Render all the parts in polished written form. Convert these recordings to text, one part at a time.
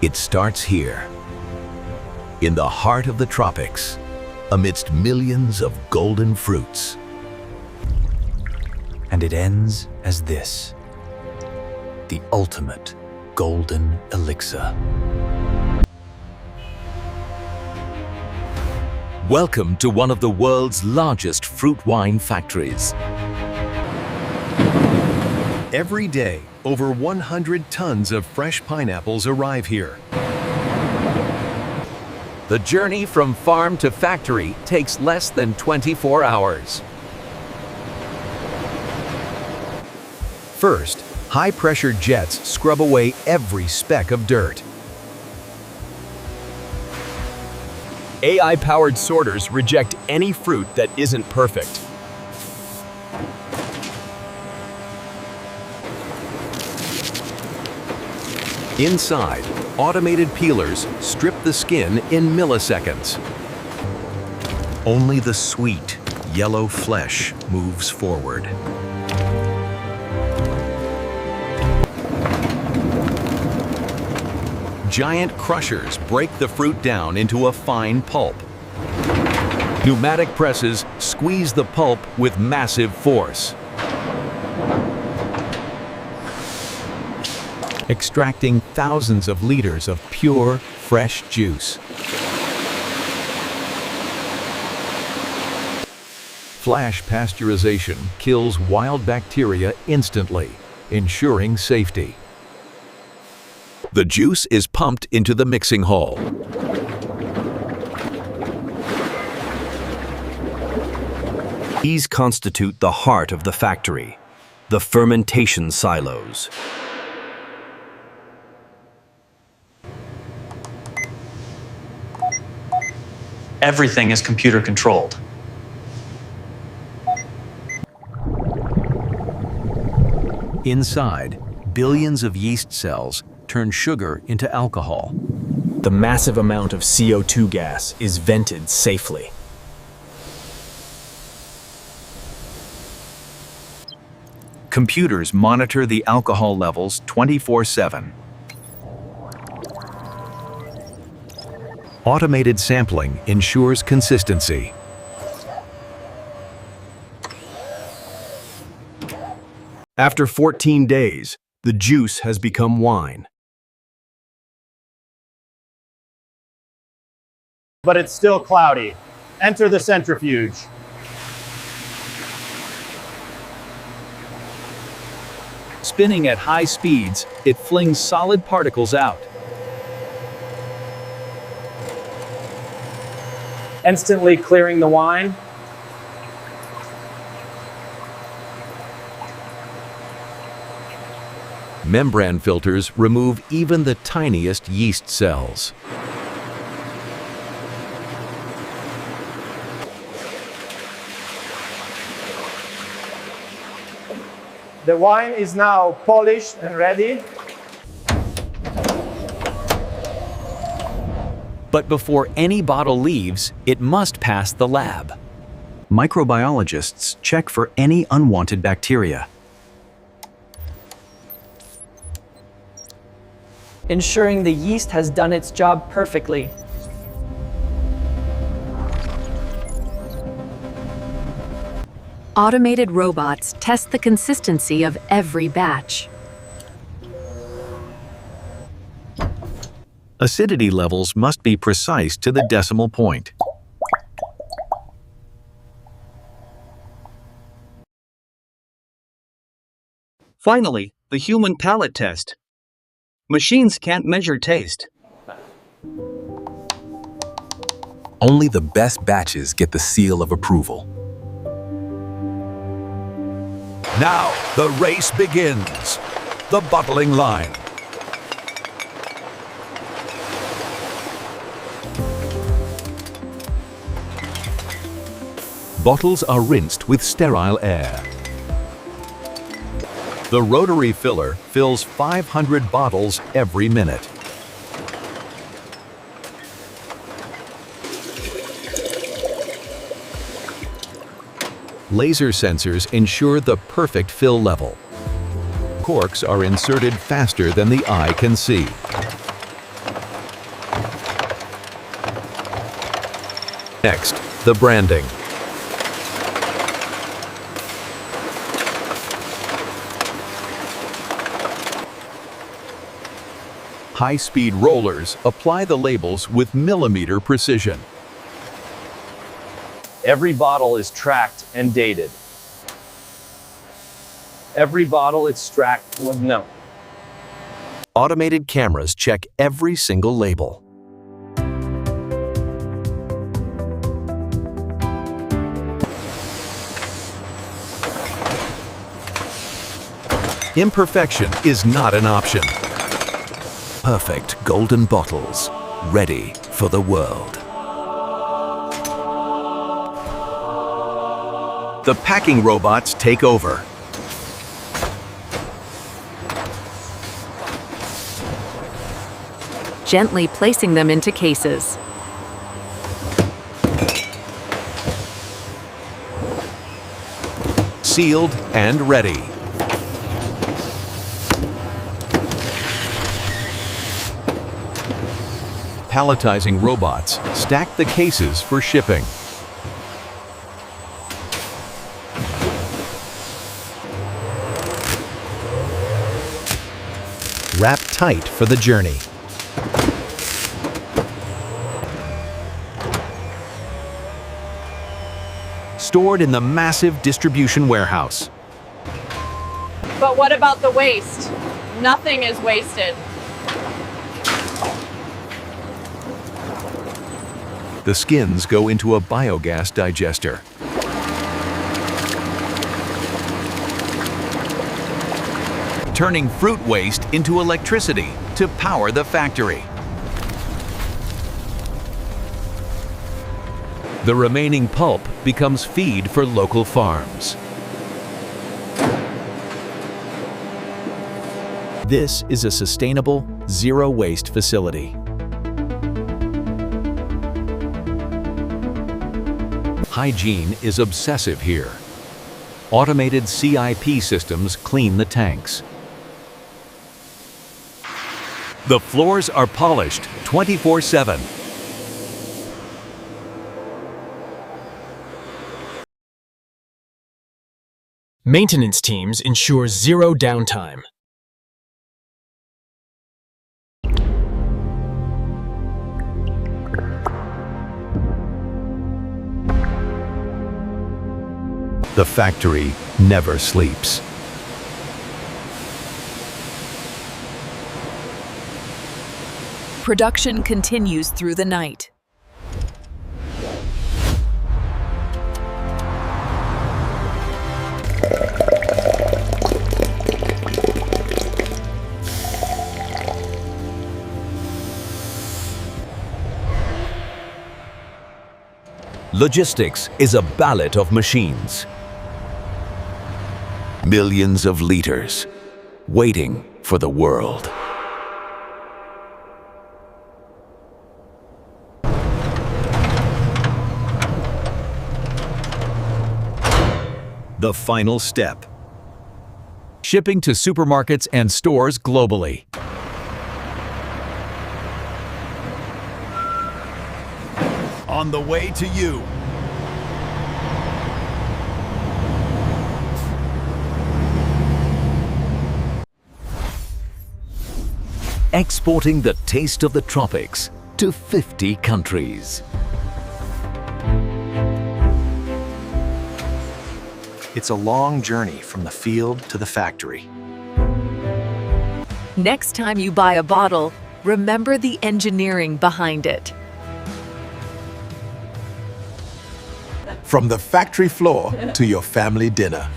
It starts here, in the heart of the tropics, amidst millions of golden fruits. And it ends as this, the ultimate golden elixir. Welcome to one of the world's largest fruit wine factories. Every day, over 100 tons of fresh pineapples arrive here. The journey from farm to factory takes less than 24 hours. First, high-pressure jets scrub away every speck of dirt. AI-powered sorters reject any fruit that isn't perfect. Inside, automated peelers strip the skin in milliseconds. Only the sweet, yellow flesh moves forward. Giant crushers break the fruit down into a fine pulp. Pneumatic presses squeeze the pulp with massive force, extracting thousands of liters of pure, fresh juice. Flash pasteurization kills wild bacteria instantly, ensuring safety. The juice is pumped into the mixing hall. These constitute the heart of the factory, the fermentation silos. Everything is computer controlled. Inside, billions of yeast cells turn sugar into alcohol. The massive amount of CO2 gas is vented safely. Computers monitor the alcohol levels 24/7. Automated sampling ensures consistency. After 14 days, the juice has become wine. But it's still cloudy. Enter the centrifuge. Spinning at high speeds, it flings solid particles out. Instantly clearing the wine. Membrane filters remove even the tiniest yeast cells. The wine is now polished and ready. But before any bottle leaves, it must pass the lab. Microbiologists check for any unwanted bacteria. Ensuring the yeast has done its job perfectly. Automated robots test the consistency of every batch. Acidity levels must be precise to the decimal point. Finally, the human palate test. Machines can't measure taste. Only the best batches get the seal of approval. Now, the race begins. The bottling line. Bottles are rinsed with sterile air. The rotary filler fills 500 bottles every minute. Laser sensors ensure the perfect fill level. Corks are inserted faster than the eye can see. Next, the branding. High-speed rollers apply the labels with millimeter precision. Every bottle is tracked and dated. Every bottle is tracked with note. Automated cameras check every single label. Imperfection is not an option. Perfect golden bottles, ready for the world. The packing robots take over. Gently placing them into cases. Sealed and ready. Palletizing robots stack the cases for shipping. Wrap tight for the journey. Stored in the massive distribution warehouse. But what about the waste? Nothing is wasted. The skins go into a biogas digester. Turning fruit waste into electricity to power the factory. The remaining pulp becomes feed for local farms. This is a sustainable, zero-waste facility. Hygiene is obsessive here. Automated CIP systems clean the tanks. The floors are polished 24/7. Maintenance teams ensure zero downtime. The factory never sleeps. Production continues through the night. Logistics is a ballet of machines. Millions of liters, waiting for the world. The final step. Shipping to supermarkets and stores globally. On the way to you. Exporting the taste of the tropics to 50 countries. It's a long journey from the field to the factory. Next time you buy a bottle, remember the engineering behind it. From the factory floor to your family dinner.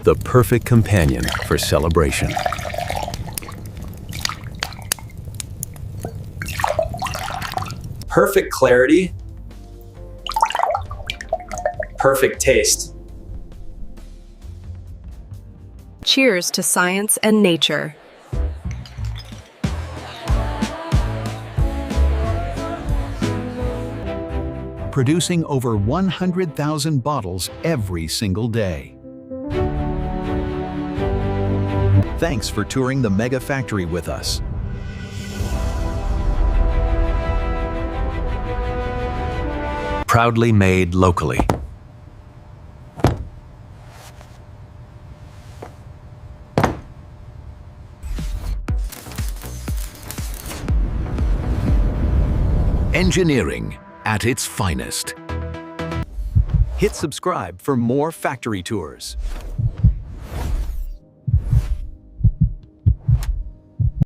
The perfect companion for celebration. Perfect clarity. Perfect taste. Cheers to science and nature. Producing over 100,000 bottles every single day. Thanks for touring the Mega Factory with us. proudly made locally. Engineering at its finest. Hit subscribe for more factory tours.